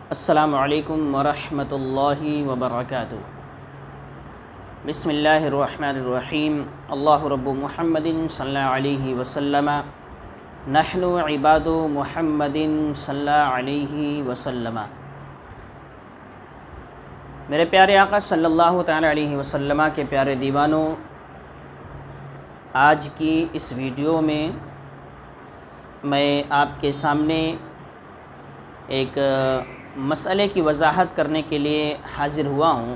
السلام علیکم ورحمۃ اللہ وبرکاتہ۔ بسم اللہ الرحمن الرحیم۔ اللہ رب محمد صلی اللہ علیہ وسلم، نحن عباد محمد صلی اللہ علیہ وسلم۔ میرے پیارے آقا صلی اللہ تعالی علیہ وسلم کے پیارے دیوانوں، آج کی اس ویڈیو میں آپ کے سامنے ایک مسئلے کی وضاحت کرنے کے لیے حاضر ہوا ہوں۔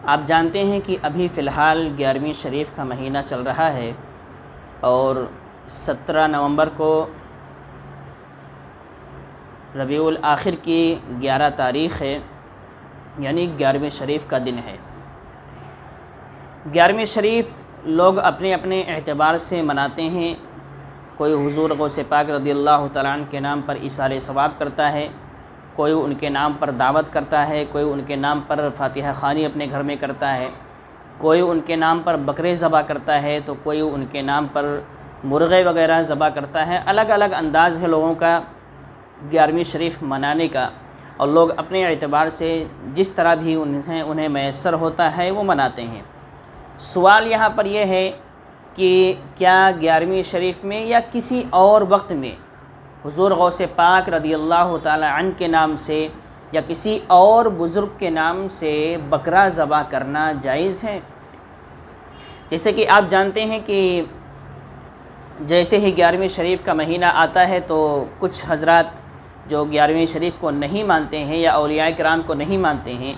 آپ جانتے ہیں کہ ابھی فی الحال 11ویں شریف کا مہینہ چل رہا ہے اور 17 نومبر کو ربیع الاخر کی 11 تاریخ ہے، یعنی 11ویں شریف کا دن ہے۔ 11ویں شریف لوگ اپنے اپنے اعتبار سے مناتے ہیں۔ کوئی حضور غوث پاک رضی اللہ تعالیٰ عنہ کے نام پر ایصال ثواب کرتا ہے، کوئی ان کے نام پر دعوت کرتا ہے، کوئی ان کے نام پر فاتحہ خوانی اپنے گھر میں کرتا ہے، کوئی ان کے نام پر بکرے ذبح کرتا ہے، تو کوئی ان کے نام پر مرغے وغیرہ ذبح کرتا ہے۔ الگ الگ انداز ہے لوگوں کا 11ویں شریف منانے کا، اور لوگ اپنے اعتبار سے جس طرح بھی انہیں میسر ہوتا ہے وہ مناتے ہیں۔ سوال یہاں پر یہ ہے کہ کیا 11ویں شریف میں یا کسی اور وقت میں حضور غوث پاک رضی اللہ تعالی عنہ کے نام سے یا کسی اور بزرگ کے نام سے بکرا ذبح کرنا جائز ہے؟ جیسے کہ آپ جانتے ہیں کہ جیسے ہی 11ویں شریف کا مہینہ آتا ہے تو کچھ حضرات جو 11ویں شریف کو نہیں مانتے ہیں یا اولیاء کرام کو نہیں مانتے ہیں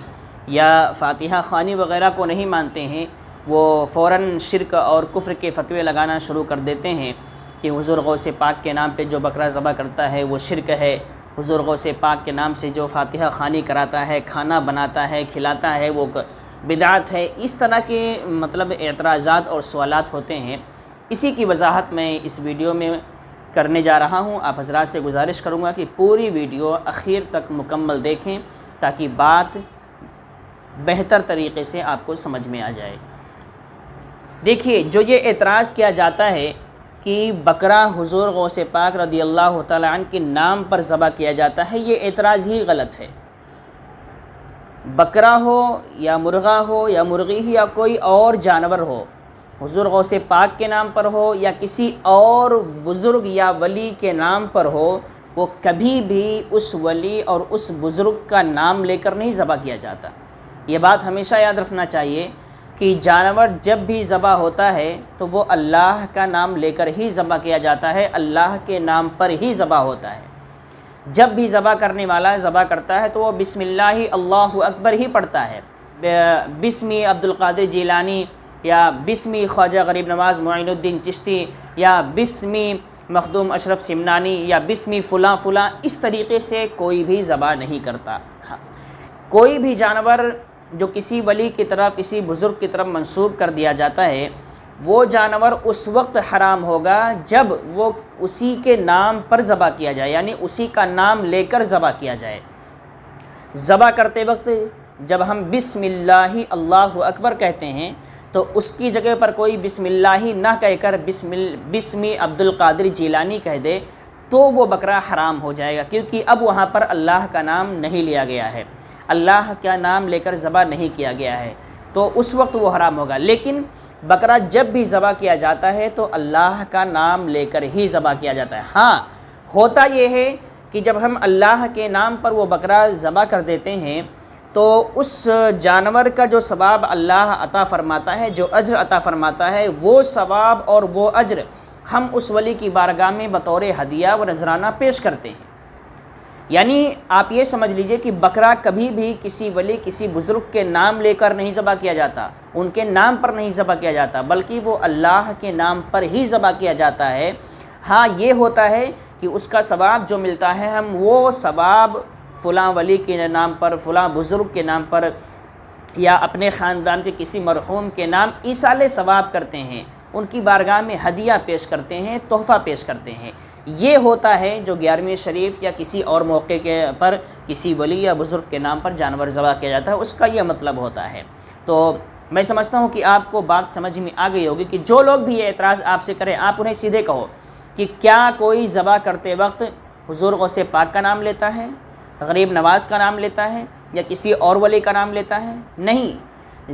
یا فاتحہ خوانی وغیرہ کو نہیں مانتے ہیں، وہ فوراً شرک اور کفر کے فتوے لگانا شروع کر دیتے ہیں کہ حضور غوث پاک کے نام پہ جو بکرا ذبح کرتا ہے وہ شرک ہے، حضور غوث پاک کے نام سے جو فاتحہ خوانی کراتا ہے، کھانا بناتا ہے، کھلاتا ہے، وہ بدعت ہے۔ اس طرح کے اعتراضات اور سوالات ہوتے ہیں۔ اسی کی وضاحت میں اس ویڈیو میں کرنے جا رہا ہوں۔ آپ حضرات سے گزارش کروں گا کہ پوری ویڈیو اخیر تک مکمل دیکھیں تاکہ بات بہتر طریقے سے آپ کو سمجھ میں آ جائے۔ دیکھیے، جو یہ اعتراض کیا جاتا ہے کہ بکرا حضور غوث پاک رضی اللہ تعالیٰ عنہ کے نام پر ذبح کیا جاتا ہے، یہ اعتراض ہی غلط ہے۔ بکرا ہو یا مرغا ہو یا مرغی ہی یا کوئی اور جانور ہو، حضور غوث پاک کے نام پر ہو یا کسی اور بزرگ یا ولی کے نام پر ہو، وہ کبھی بھی اس ولی اور اس بزرگ کا نام لے کر نہیں ذبح کیا جاتا۔ یہ بات ہمیشہ یاد رکھنا چاہیے کہ جانور جب بھی ذبح ہوتا ہے تو وہ اللہ کا نام لے کر ہی ذبح کیا جاتا ہے، اللہ کے نام پر ہی ذبح ہوتا ہے۔ جب بھی ذبح کرنے والا ذبح کرتا ہے تو وہ بسم اللہ اللہ اکبر ہی پڑھتا ہے۔ بسمی عبدالقادر جیلانی یا بسمی خواجہ غریب نواز معین الدین چشتی یا بسمی مخدوم اشرف سمنانی یا بسمی فلاں فلاں، اس طریقے سے کوئی بھی ذبح نہیں کرتا۔ کوئی بھی جانور جو کسی ولی کی طرف، کسی بزرگ کی طرف منسوب کر دیا جاتا ہے، وہ جانور اس وقت حرام ہوگا جب وہ اسی کے نام پر ذبح کیا جائے، یعنی اسی کا نام لے کر ذبح کیا جائے۔ ذبح کرتے وقت جب ہم بسم اللہ اللہ اکبر کہتے ہیں تو اس کی جگہ پر کوئی بسم اللہ نہ کہہ کر بسمی عبدالقادر جیلانی کہہ دے تو وہ بکرا حرام ہو جائے گا، کیونکہ اب وہاں پر اللہ کا نام نہیں لیا گیا ہے، اللہ کا نام لے کر ذبح نہیں کیا گیا ہے، تو اس وقت وہ حرام ہوگا۔ لیکن بکرا جب بھی ذبح کیا جاتا ہے تو اللہ کا نام لے کر ہی ذبح کیا جاتا ہے۔ ہاں، ہوتا یہ ہے کہ جب ہم اللہ کے نام پر وہ بکرا ذبح کر دیتے ہیں تو اس جانور کا جو ثواب اللہ عطا فرماتا ہے، جو اجر عطا فرماتا ہے، وہ ثواب اور وہ اجر ہم اس ولی کی بارگاہ میں بطور ہدیہ و نذرانہ پیش کرتے ہیں۔ یعنی آپ یہ سمجھ لیجئے کہ بکرا کبھی بھی کسی ولی، کسی بزرگ کے نام لے کر نہیں ذبح کیا جاتا، ان کے نام پر نہیں ذبح کیا جاتا، بلکہ وہ اللہ کے نام پر ہی ذبح کیا جاتا ہے۔ ہاں، یہ ہوتا ہے کہ اس کا ثواب جو ملتا ہے، ہم وہ ثواب فلاں ولی کے نام پر، فلاں بزرگ کے نام پر یا اپنے خاندان کے کسی مرحوم کے نام ایصال ثواب کرتے ہیں، ان کی بارگاہ میں ہدیہ پیش کرتے ہیں، تحفہ پیش کرتے ہیں۔ یہ ہوتا ہے جو 11ویں شریف یا کسی اور موقع کے پر کسی ولی یا بزرگ کے نام پر جانور ذبح کیا جاتا ہے، اس کا یہ مطلب ہوتا ہے۔ تو میں سمجھتا ہوں کہ آپ کو بات سمجھ میں آ گئی ہوگی کہ جو لوگ بھی یہ اعتراض آپ سے کریں، آپ انہیں سیدھے کہو کہ کیا کوئی ذبح کرتے وقت حضور غوث پاک کا نام لیتا ہے، غریب نواز کا نام لیتا ہے یا کسی اور ولی کا نام لیتا ہے؟ نہیں،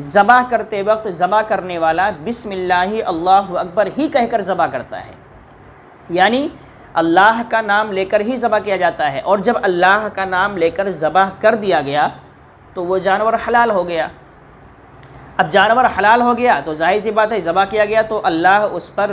ذبح کرتے وقت ذبح کرنے والا بسم اللہ اللہ اکبر ہی کہہ کر ذبح کرتا ہے، یعنی اللہ کا نام لے کر ہی ذبح کیا جاتا ہے، اور جب اللہ کا نام لے کر ذبح کر دیا گیا تو وہ جانور حلال ہو گیا۔ اب جانور حلال ہو گیا تو ظاہر سی بات ہے ذبح کیا گیا تو اللہ اس پر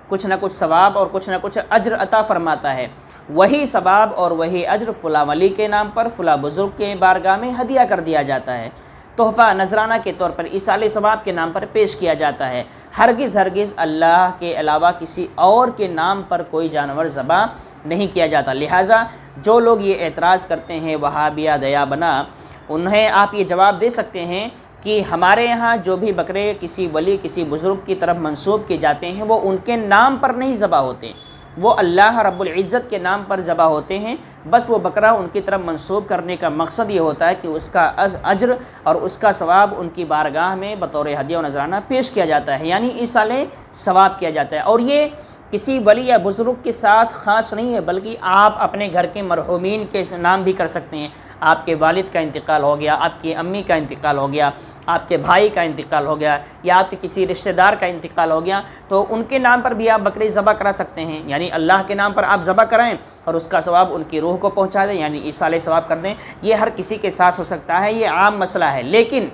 کچھ نہ کچھ ثواب اور کچھ نہ کچھ اجر عطا فرماتا ہے۔ وہی ثواب اور وہی اجر فلاں ولی کے نام پر، فلاں بزرگ کے بارگاہ میں ہدیہ کر دیا جاتا ہے، تحفہ نذرانہ کے طور پر ایصال ثواب کے نام پر پیش کیا جاتا ہے۔ ہرگز اللہ کے علاوہ کسی اور کے نام پر کوئی جانور ذبح نہیں کیا جاتا۔ لہٰذا جو لوگ یہ اعتراض کرتے ہیں وہابیہ دیا بنا، انہیں آپ یہ جواب دے سکتے ہیں کہ ہمارے یہاں جو بھی بکرے کسی ولی کسی بزرگ کی طرف منسوب کیے جاتے ہیں وہ ان کے نام پر نہیں ذبح ہوتے، وہ اللہ رب العزت کے نام پر ذبح ہوتے ہیں۔ بس وہ بکرا ان کی طرف منسوب کرنے کا مقصد یہ ہوتا ہے کہ اس کا اجر اور اس کا ثواب ان کی بارگاہ میں بطور ہدیہ و نذرانہ پیش کیا جاتا ہے، یعنی ایصال ثواب کیا جاتا ہے۔ اور یہ کسی ولی یا بزرگ کے ساتھ خاص نہیں ہے، بلکہ آپ اپنے گھر کے مرحومین کے نام بھی کر سکتے ہیں۔ آپ کے والد کا انتقال ہو گیا، آپ کی امی کا انتقال ہو گیا، آپ کے بھائی کا انتقال ہو گیا، یا آپ کے کسی رشتہ دار کا انتقال ہو گیا، تو ان کے نام پر بھی آپ بکری ذبح کرا سکتے ہیں، یعنی اللہ کے نام پر آپ ذبح کرائیں اور اس کا ثواب ان کی روح کو پہنچا دیں، یعنی ایصال ثواب کر دیں۔ یہ ہر کسی کے ساتھ ہو سکتا ہے، یہ عام مسئلہ ہے، لیکن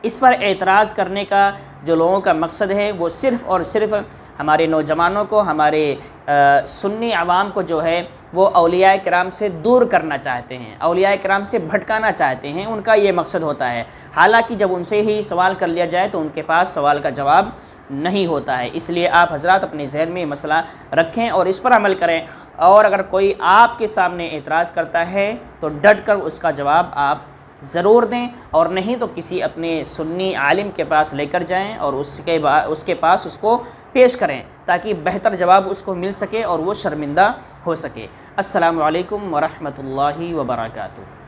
اس پر اعتراض کرنے کا جو لوگوں کا مقصد ہے وہ صرف اور صرف ہمارے نوجوانوں کو، ہمارے سنی عوام کو جو ہے وہ اولیاء کرام سے دور کرنا چاہتے ہیں، اولیاء کرام سے بھٹکانا چاہتے ہیں، ان کا یہ مقصد ہوتا ہے۔ حالانکہ جب ان سے ہی سوال کر لیا جائے تو ان کے پاس سوال کا جواب نہیں ہوتا ہے۔ اس لیے آپ حضرات اپنے ذہن میں یہ مسئلہ رکھیں اور اس پر عمل کریں، اور اگر کوئی آپ کے سامنے اعتراض کرتا ہے تو ڈٹ کر اس کا جواب آپ ضرور دیں، اور نہیں تو کسی اپنے سنی عالم کے پاس لے کر جائیں اور اس کے پاس اس کو پیش کریں تاکہ بہتر جواب اس کو مل سکے اور وہ شرمندہ ہو سکے۔ السلام علیکم ورحمۃ اللہ وبرکاتہ۔